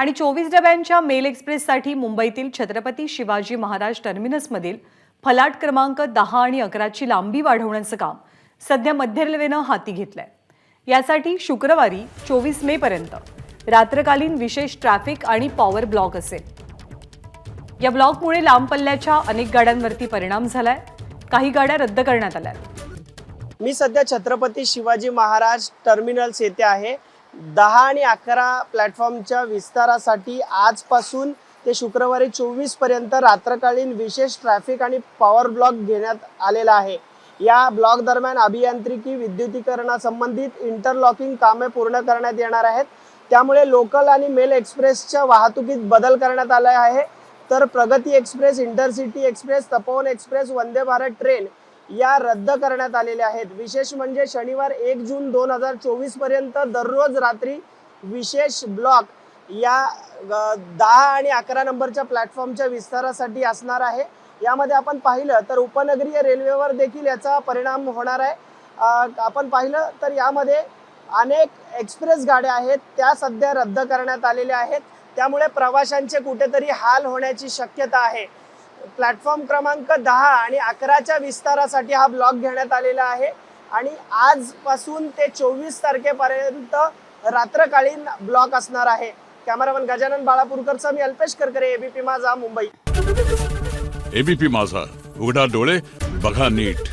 आणि 24 डब्यांच्या मेल एक्सप्रेससाठी मुंबईतील छत्रपती शिवाजी महाराज टर्मिनसमधील फलाट क्रमांक 10 आणि 11 ची लांबी वाढवण्याचं काम सध्या मध्य रेल्वेनं हाती घेतलंय। यासाठी शुक्रवारी 24 मे पर्यंत रात्रकालीन विशेष ट्रॅफिक आणि पॉवर ब्लॉक असेल। या ब्लॉकमुळे लांब पल्ल्याच्या अनेक गाड्यांवरती परिणाम झालाय। काही गाड्या रद्द करण्यात आल्या। मी सध्या छत्रपती शिवाजी महाराज टर्मिनल्स येथे आहे। 10 आणि 11 प्लॅटफॉर्मच्या विस्तारासाठी आजपासून ते शुक्रवारी 24 पर्यंत रात्रकालीन विशेष ट्रॅफिक आणि पॉवर ब्लॉक घेण्यात आलेला आहे। या ब्लॉक दरम्यान अभियांत्रिकी विद्युतीकरणासंबंधित इंटरलॉकिंग कामे पूर्ण करण्यात येणार आहेत। त्यामुळे लोकल आणि मेल एक्सप्रेसच्या वाहतुकीत बदल करण्यात आला आहे। तर प्रगती express, intercity express, Tapovan express, Vande Bharat train या रद्द करण्यात आलेल्या आहेत। विशेष म्हणजे शनिवार 1 जून 2024 पर्यंत दररोज रात्री विशेष ब्लॉक या 10 आणि 11 नंबरच्या प्लॅटफॉर्मच्या विस्तारासाठी असणार आहे। यामध्ये आपण पाहिलं तर उपनगरीय रेल्वेवर देखील याचा परिणाम होणार आहे। आपण पाहिलं तर यामध्ये अनेक एक्सप्रेस गाड्या आहेत त्या सध्या रद्द करण्यात आलेल्या आहेत। त्यामुळे प्रवाशांचे कुठेतरी हाल होण्याची शक्यता आहे। प्लॅटफॉर्म क्रमांक 10 आणि 11च्या विस्तारासाठी हा ब्लॉक घेण्यात आलेला आहे आणि आजपासून ते 24 तारखेपर्यंत रात्रकालीन ब्लॉक असणार आहे। कॅमेरामन गजानन बाळापूरकरचा मी अल्पेश करकरे, एबीपी माझा, मुंबई। एबीपी माझा, उघडा डोळे बघा नीट।